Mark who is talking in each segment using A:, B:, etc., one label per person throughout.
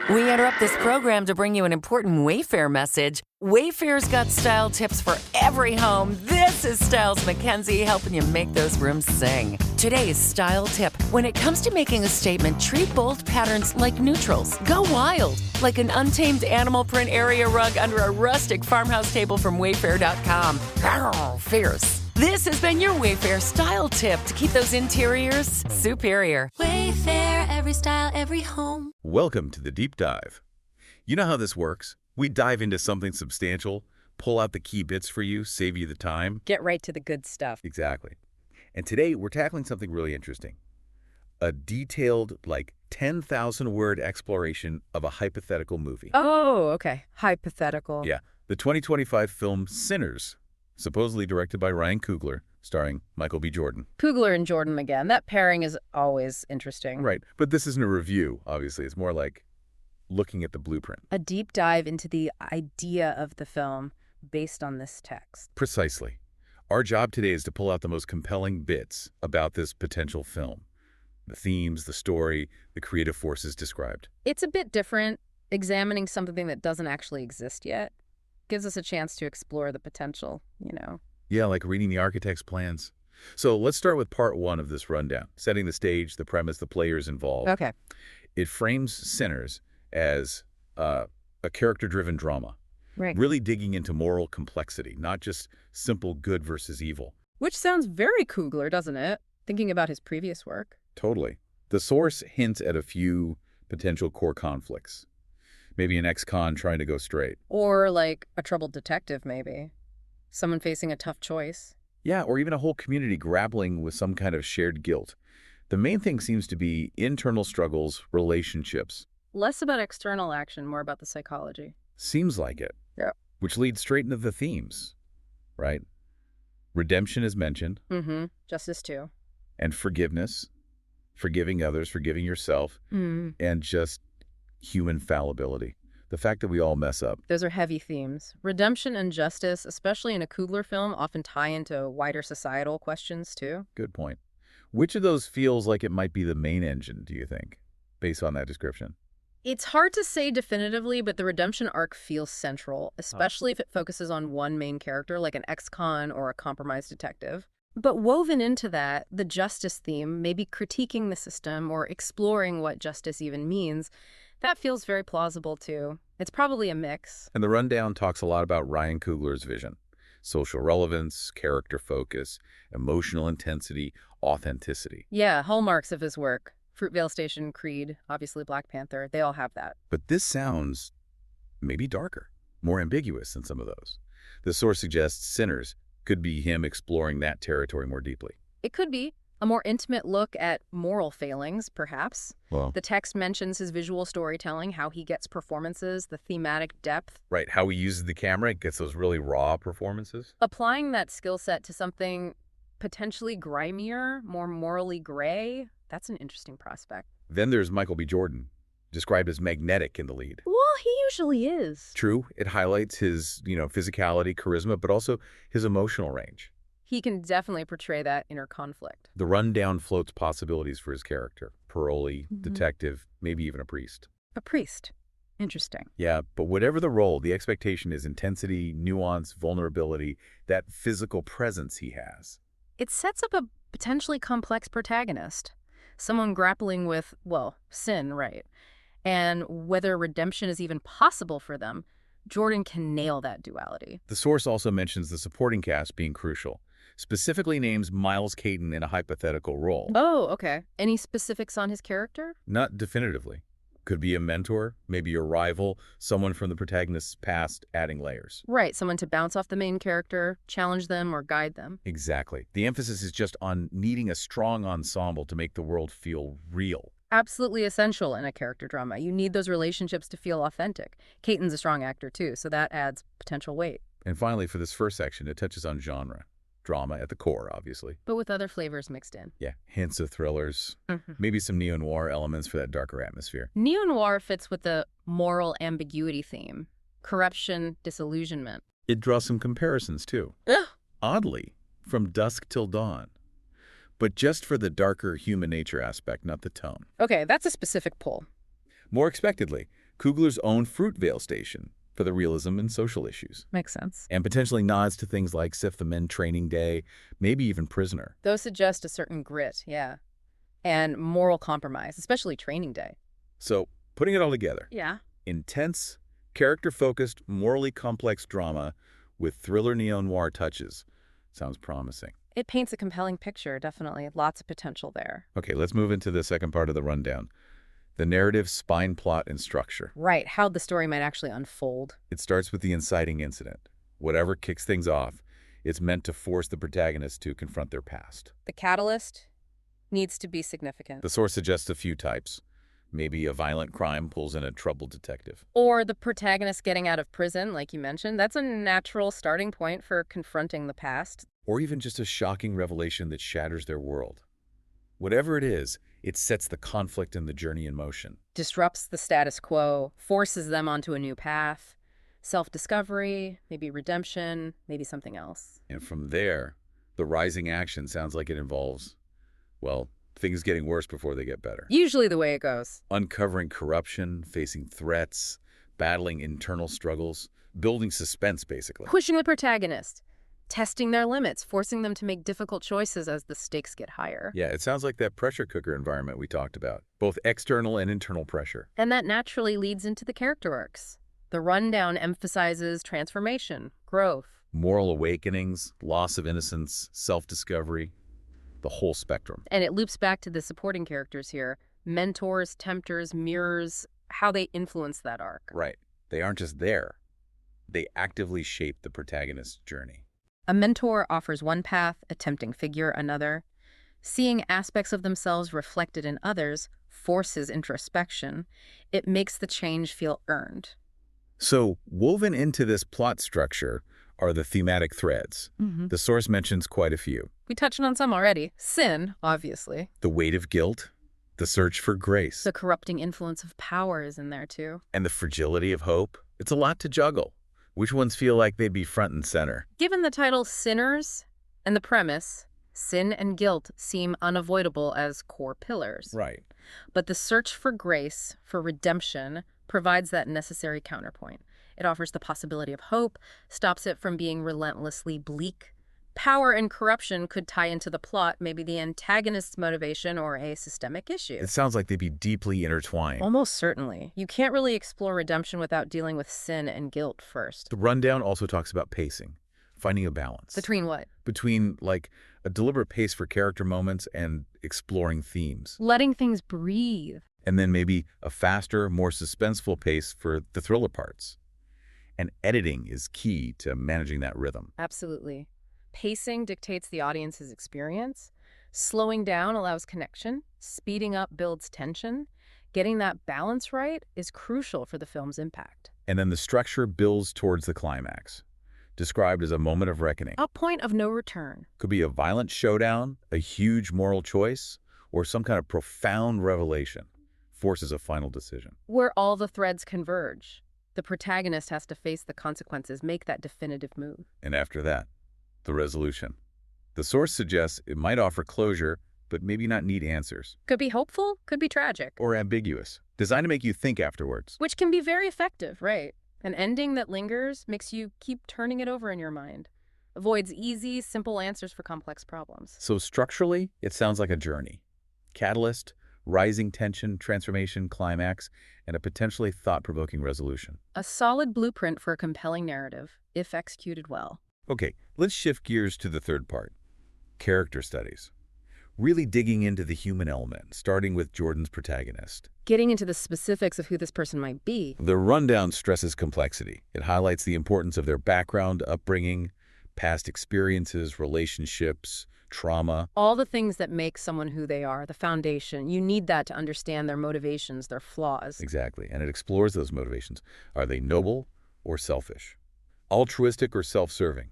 A: We interrupt this program to bring you an important Wayfair message. Wayfair's got style tips for every home. This is Styles McKenzie helping you make those rooms sing. Today's style tip. When it comes to making a statement, treat bold patterns like neutrals. Go wild, like an untamed animal print area rug under a rustic farmhouse table from Wayfair.com. Arr, fierce. This has been your Wayfair style tip to keep those interiors superior.
B: Wayfair, every style, every home.
C: Welcome to the Deep Dive. You know how this works? We dive into something substantial, pull out the key bits for you, save you the time.
D: Get right to the good stuff.
C: Exactly. And today we're tackling something really interesting. A detailed, 10,000-word exploration of a hypothetical movie.
D: Oh, okay. Hypothetical.
C: Yeah. The 2025 film Sinners, supposedly directed by Ryan Coogler, starring Michael B. Jordan.
D: Coogler and Jordan again. That pairing is always interesting.
C: Right. But this isn't a review, obviously. It's more like looking at the blueprint.
D: A deep dive into the idea of the film based on this text.
C: Precisely. Our job today is to pull out the most compelling bits about this potential film. The themes, the story, the creative forces described.
D: It's a bit different, examining something that doesn't actually exist yet. Gives us a chance to explore the potential,
C: Yeah, like reading the architect's plans. So let's start with part one of this rundown, setting the stage, the premise, the players involved.
D: Okay.
C: It frames Sinners as a character-driven drama,
D: Right.
C: really digging into moral complexity, not just simple good versus evil.
D: Which sounds very Coogler, doesn't it? Thinking about his previous work.
C: Totally. The source hints at a few potential core conflicts. Maybe an ex-con trying to go straight.
D: Or like a troubled detective, maybe. Someone facing a tough choice.
C: Yeah, or even a whole community grappling with some kind of shared guilt. The main thing seems to be internal struggles, relationships.
D: Less about external action, more about the psychology.
C: Seems like it.
D: Yeah.
C: Which leads straight into the themes, right? Redemption is mentioned.
D: Mm-hmm. Justice too.
C: And forgiveness, forgiving others, forgiving yourself, and just human fallibility. The fact that we all mess up.
D: Those are heavy themes. Redemption and justice, especially in a Coogler film, often tie into wider societal questions too.
C: Good point. Which of those feels like it might be the main engine, do you think, based on that description?
D: It's hard to say definitively, but the redemption arc feels central, especially if it focuses on one main character, like an ex-con or a compromised detective. But woven into that, the justice theme, maybe critiquing the system or exploring what justice even means, that feels very plausible too. It's probably a mix.
C: And the rundown talks a lot about Ryan Coogler's vision. Social relevance, character focus, emotional intensity, authenticity.
D: Yeah, hallmarks of his work. Fruitvale Station, Creed, obviously Black Panther, they all have that.
C: But this sounds maybe darker, more ambiguous than some of those. The source suggests Sinners could be him exploring that territory more deeply.
D: It could be a more intimate look at moral failings, perhaps.
C: Well,
D: The text mentions his visual storytelling, how he gets performances, the thematic depth.
C: right, how he uses the camera, gets those really raw performances.
D: Applying that skill set to something potentially grimier, more morally gray, that's an interesting prospect.
C: Then there's Michael B. Jordan, described as magnetic in the lead.
D: Well, he usually is.
C: True, it highlights his, physicality, charisma, but also his emotional range.
D: He can definitely portray that inner conflict.
C: The rundown floats possibilities for his character. Parolee, detective, maybe even a priest.
D: A priest. Interesting.
C: Yeah, but whatever the role, the expectation is intensity, nuance, vulnerability, that physical presence he has.
D: It sets up a potentially complex protagonist. Someone grappling with, sin, right? And whether redemption is even possible for them, Jordan can nail that duality.
C: The source also mentions the supporting cast being crucial. Specifically names Miles Caton in a hypothetical role.
D: Oh, okay. Any specifics on his character?
C: Not definitively. Could be a mentor, maybe a rival, someone from the protagonist's past, adding layers.
D: Right, someone to bounce off the main character, challenge them, or guide them.
C: Exactly. The emphasis is just on needing a strong ensemble to make the world feel real.
D: Absolutely essential in a character drama. You need those relationships to feel authentic. Caton's a strong actor, too, so that adds potential weight.
C: And finally, for this first section, it touches on genre. Drama at the core, obviously.
D: But with other flavors mixed in.
C: Yeah, hints of thrillers, maybe some neo-noir elements for that darker atmosphere.
D: Neo-noir fits with the moral ambiguity theme. Corruption, disillusionment.
C: It draws some comparisons, too.
D: Ugh.
C: Oddly, from Dusk Till Dawn. But just for the darker human nature aspect, not the tone.
D: Okay, that's a specific pull.
C: More expectedly, Kugler's own Fruitvale Station for the realism and social issues.
D: Makes sense.
C: And potentially nods to things like Sif the Men Training Day, maybe even Prisoner.
D: Those suggest a certain grit, yeah. And moral compromise, especially Training Day.
C: So, putting it all together.
D: Yeah.
C: Intense, character-focused, morally complex drama with thriller neo-noir touches. Sounds promising.
D: It paints a compelling picture, definitely. Lots of potential there.
C: Okay, let's move into the second part of the rundown. The narrative, spine, plot, and structure.
D: Right, how the story might actually unfold.
C: It starts with the inciting incident. Whatever kicks things off, it's meant to force the protagonist to confront their past.
D: The catalyst needs to be significant.
C: The source suggests a few types. Maybe a violent crime pulls in a troubled detective.
D: Or the protagonist getting out of prison, like you mentioned. That's a natural starting point for confronting the past.
C: Or even just a shocking revelation that shatters their world. Whatever it is, it sets the conflict and the journey in motion.
D: Disrupts the status quo, forces them onto a new path. Self-discovery, maybe redemption, maybe something else.
C: And from there, the rising action sounds like it involves, well, things getting worse before they get better.
D: Usually the way it goes.
C: Uncovering corruption, facing threats, battling internal struggles, building suspense, basically.
D: Pushing the protagonist. Testing their limits, forcing them to make difficult choices as the stakes get higher.
C: Yeah, it sounds like that pressure cooker environment we talked about. Both external and internal pressure.
D: And that naturally leads into the character arcs. The rundown emphasizes transformation, growth.
C: Moral awakenings, loss of innocence, self-discovery, the whole spectrum.
D: And it loops back to the supporting characters here. Mentors, tempters, mirrors, how they influence that arc.
C: Right. They aren't just there. They actively shape the protagonist's journey.
D: A mentor offers one path, a tempting figure another. Seeing aspects of themselves reflected in others forces introspection. It makes the change feel earned.
C: So, woven into this plot structure are the thematic threads. The source mentions quite a few.
D: We touched on some already. Sin, obviously.
C: The weight of guilt, the search for grace,
D: The corrupting influence of power is in there too.
C: and the fragility of hope. It's a lot to juggle. Which ones feel like they'd be front and center?
D: Given the title Sinners and the premise, sin and guilt seem unavoidable as core pillars.
C: Right.
D: But the search for grace, for redemption, provides that necessary counterpoint. It offers the possibility of hope, stops it from being relentlessly bleak. Power and corruption could tie into the plot, maybe the antagonist's motivation or a systemic issue.
C: It sounds like they'd be deeply intertwined.
D: Almost certainly. You can't really explore redemption without dealing with sin and guilt first.
C: The rundown also talks about pacing, finding a balance.
D: Between what?
C: Between, like, a deliberate pace for character moments and exploring themes.
D: Letting things breathe.
C: And then maybe a faster, more suspenseful pace for the thriller parts. And editing is key to managing that rhythm.
D: Absolutely. Pacing dictates the audience's experience. Slowing down allows connection. Speeding up builds tension. Getting that balance right is crucial for the film's impact.
C: And then the structure builds towards the climax, described as a moment of reckoning.
D: A point of no return.
C: Could be a violent showdown, a huge moral choice, or some kind of profound revelation, forces a final decision.
D: Where all the threads converge. The protagonist has to face the consequences, make that definitive move.
C: And after that, the resolution. The source suggests it might offer closure, but maybe not need answers.
D: Could be hopeful, could be tragic.
C: Or ambiguous, designed to make you think afterwards.
D: Which can be very effective, right? An ending that lingers makes you keep turning it over in your mind. Avoids easy, simple answers for complex problems.
C: So structurally, it sounds like a journey. Catalyst, rising tension, transformation, climax, and a potentially thought-provoking resolution.
D: A solid blueprint for a compelling narrative, if executed well.
C: Okay, let's shift gears to the third part. Character studies. Really digging into the human element, starting with Jordan's protagonist.
D: Getting into the specifics of who this person might be.
C: The rundown stresses complexity. It highlights the importance of their background, upbringing, past experiences, relationships, trauma.
D: All the things that make someone who they are, the foundation. You need that to understand their motivations, their flaws.
C: Exactly, and it explores those motivations. Are they noble or selfish? Altruistic or self-serving?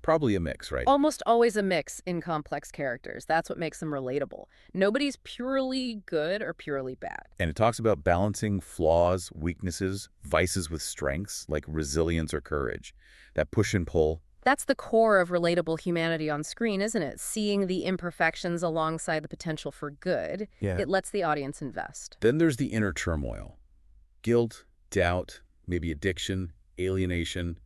C: Probably a mix, right?
D: Almost always a mix in complex characters. That's what makes them relatable. Nobody's purely good or purely bad.
C: And it talks about balancing flaws, weaknesses, vices with strengths, like resilience or courage. That push and pull.
D: That's the core of relatable humanity on screen, isn't it? Seeing the imperfections alongside the potential for good.
C: Yeah.
D: It lets the audience invest.
C: Then there's the inner turmoil. guilt, doubt, maybe addiction, alienation,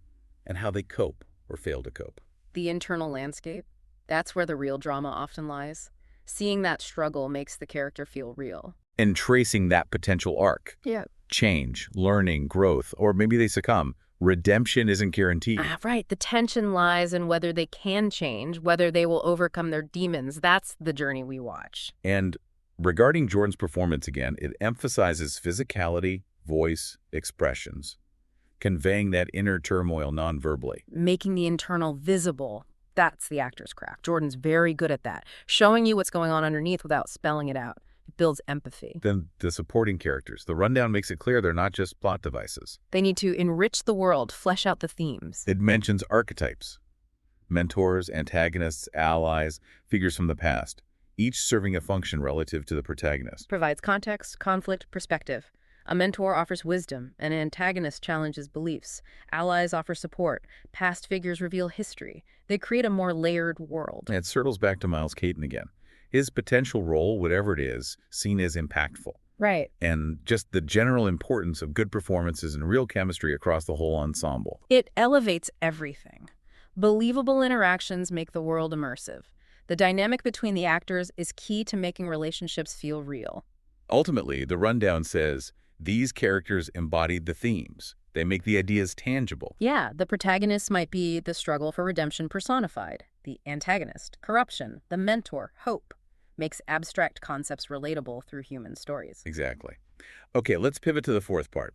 C: and how they cope or fail to cope.
D: The internal landscape, that's where the real drama often lies. Seeing that struggle makes the character feel real.
C: And tracing that potential arc.
D: Yeah.
C: Change, learning, growth, or maybe they succumb. Redemption isn't guaranteed.
D: Right. The tension lies in whether they can change, whether they will overcome their demons. That's the journey we watch.
C: And regarding Jordan's performance again, it emphasizes physicality, voice, expressions, conveying that inner turmoil non-verbally.
D: Making the internal visible, that's the actor's craft. Jordan's very good at that. Showing you what's going on underneath without spelling it out. It builds empathy.
C: Then the supporting characters. The rundown makes it clear they're not just plot devices.
D: They need to enrich the world, flesh out the themes.
C: It mentions archetypes, mentors, antagonists, allies, figures from the past, each serving a function relative to the protagonist.
D: Provides context, conflict, perspective. A mentor offers wisdom, an antagonist challenges beliefs. Allies offer support. Past figures reveal history. They create a more layered world.
C: And it circles back to Miles Caton again. His potential role, whatever it is, seen as impactful.
D: Right.
C: And just the general importance of good performances and real chemistry across the whole ensemble.
D: It elevates everything. Believable interactions make the world immersive. The dynamic between the actors is key to making relationships feel real.
C: Ultimately, the rundown says, these characters embodied the themes. They make the ideas tangible.
D: Yeah, the protagonist might be the struggle for redemption personified. The antagonist, corruption. The mentor, hope. Makes abstract concepts relatable through human stories.
C: Exactly. Okay, let's pivot to the fourth part.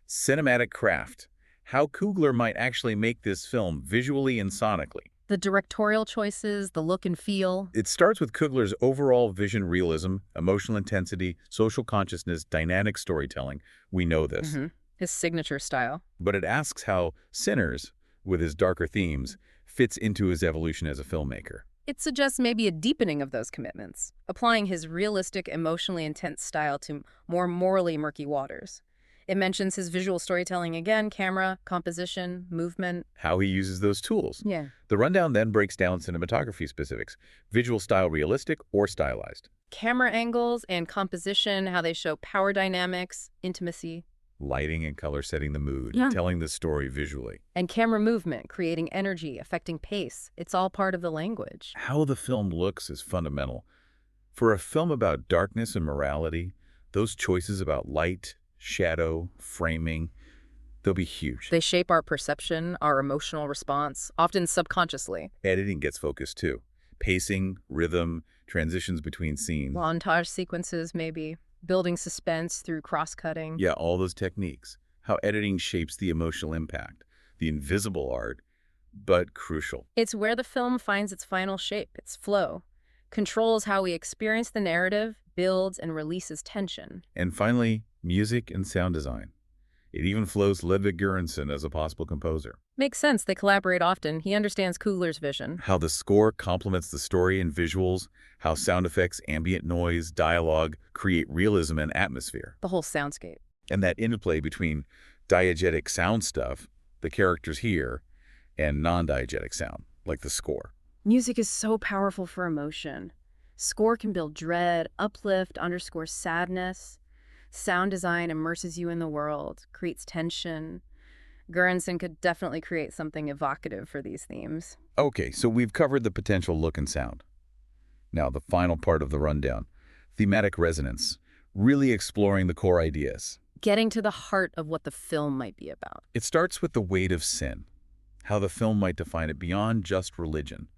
C: Cinematic craft. How Coogler might actually make this film visually and sonically.
D: The directorial choices, the look and feel.
C: It starts with Coogler's overall vision realism, emotional intensity, social consciousness, dynamic storytelling. We know this.
D: His signature style.
C: But it asks how Sinners, with his darker themes, fits into his evolution as a filmmaker.
D: It suggests maybe a deepening of those commitments, applying his realistic, emotionally intense style to more morally murky waters. It mentions his visual storytelling again, camera, composition, movement.
C: How he uses those tools.
D: Yeah.
C: The rundown then breaks down cinematography specifics. Visual style realistic or stylized.
D: Camera angles and composition, how they show power dynamics, intimacy.
C: Lighting and color setting the mood,
D: Yeah.
C: telling the story visually.
D: And camera movement, creating energy, affecting pace. It's all part of the language.
C: How the film looks is fundamental. For a film about darkness and morality, those choices about light, shadow, framing, they'll be huge.
D: They shape our perception, our emotional response, often subconsciously.
C: Editing gets focused too. Pacing, rhythm, transitions between scenes.
D: Montage sequences, maybe. Building suspense through cross-cutting.
C: Yeah, all those techniques. How editing shapes the emotional impact. The invisible art, but crucial.
D: It's where the film finds its final shape, its flow. Controls how we experience the narrative, builds and releases tension.
C: And finally, music and sound design. It even flows Ludwig Göransson as a possible composer.
D: Makes sense, they collaborate often. He understands Coogler's vision.
C: How the score complements the story and visuals, how sound effects, ambient noise, dialogue create realism and atmosphere.
D: The whole soundscape.
C: And that interplay between diegetic sound stuff, the characters hear, and non-diegetic sound, like the score.
D: Music is so powerful for emotion. Score can build dread, uplift, underscore sadness. Sound design immerses you in the world, creates tension. Göransson could definitely create something evocative for these themes.
C: Okay, so we've covered the potential look and sound. Now, the final part of the rundown, thematic resonance, really exploring the core ideas.
D: Getting to the heart of what the film might be about.
C: It starts with the weight of sin, how the film might define it beyond just religion,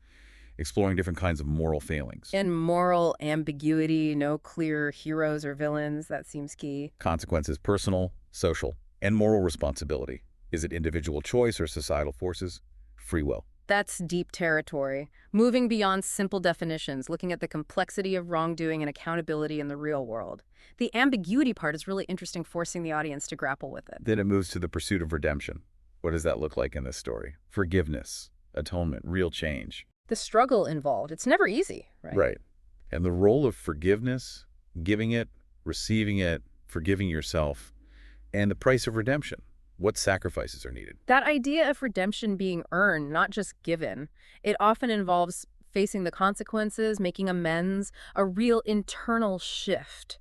C: exploring different kinds of moral failings.
D: And moral ambiguity, no clear heroes or villains, that seems key.
C: Consequences, personal, social, and moral responsibility. Is it individual choice or societal forces? Free will.
D: That's deep territory. Moving beyond simple definitions, looking at the complexity of wrongdoing and accountability in the real world. The ambiguity part is really interesting, forcing the audience to grapple with it.
C: Then it moves to the pursuit of redemption. What does that look like in this story? Forgiveness, atonement, real change.
D: The struggle involved, it's never easy, right?
C: Right. And the role of forgiveness, giving it, receiving it, forgiving yourself, and the price of redemption. What sacrifices are needed?
D: That idea of redemption being earned, not just given, it often involves facing the consequences, making amends, a real internal shift.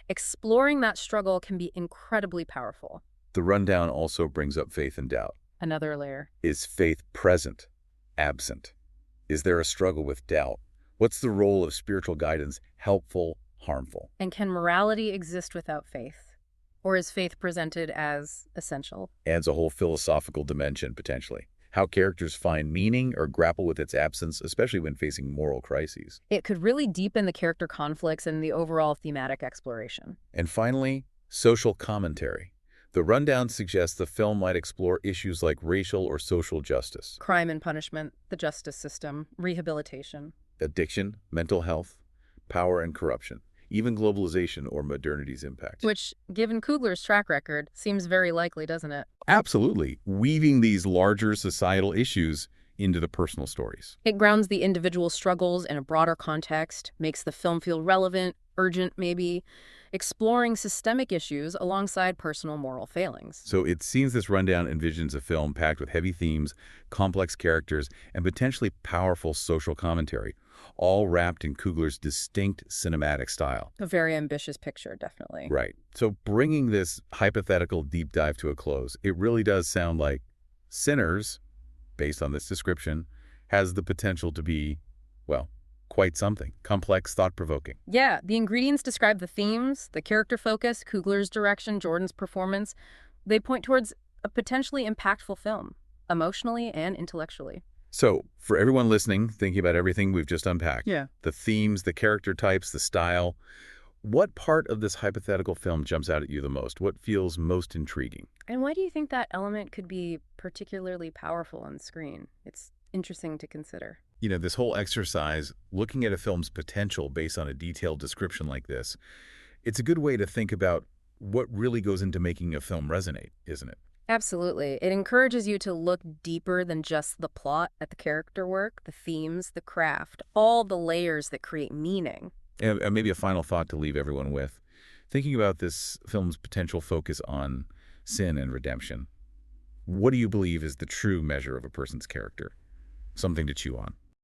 D: Exploring that struggle can be incredibly powerful.
C: The rundown also brings up faith and doubt.
D: Another layer.
C: Is faith present? Absent? Is there a struggle with doubt? What's the role of spiritual guidance? Helpful? Harmful?
D: And can morality exist without faith? Or is faith presented as essential?
C: Adds a whole philosophical dimension, potentially. How characters find meaning or grapple with its absence, especially when facing moral crises.
D: It could really deepen the character conflicts and the overall thematic exploration.
C: And finally, social commentary. The rundown suggests the film might explore issues like racial or social justice,
D: Crime and punishment, the justice system, rehabilitation.
C: addiction, mental health, power and corruption, even globalization or modernity's impact.
D: Which, given Coogler's track record, seems very likely, doesn't it?
C: Absolutely, weaving these larger societal issues into the personal stories.
D: It grounds the individual struggles in a broader context, makes the film feel relevant, urgent maybe, exploring systemic issues alongside personal moral failings.
C: So it seems this rundown envisions a film packed with heavy themes, complex characters, and potentially powerful social commentary, all wrapped in Coogler's distinct cinematic style.
D: A very ambitious picture, definitely.
C: Right. So bringing this hypothetical deep dive to a close, it really does sound like Sinners, based on this description, has the potential to be, well, quite something. Complex, thought-provoking.
D: Yeah, the ingredients describe the themes, the character focus, Coogler's direction, Jordan's performance. They point towards a potentially impactful film, emotionally and intellectually.
C: So, for everyone listening, thinking about everything we've just unpacked,
D: Yeah.
C: the themes, the character types, the style, what part of this hypothetical film jumps out at you the most? What feels most intriguing?
D: And why do you think that element could be particularly powerful on screen? It's interesting to consider.
C: You know, this whole exercise, looking at a film's potential based on a detailed description like this, it's a good way to think about what really goes into making a film resonate, isn't it?
D: Absolutely. It encourages you to look deeper than just the plot at the character work, the themes, the craft, all the layers that create meaning.
C: And maybe a final thought to leave everyone with. Thinking about this film's potential focus on sin and redemption, what do you believe is the true measure of a person's character? Something to chew on.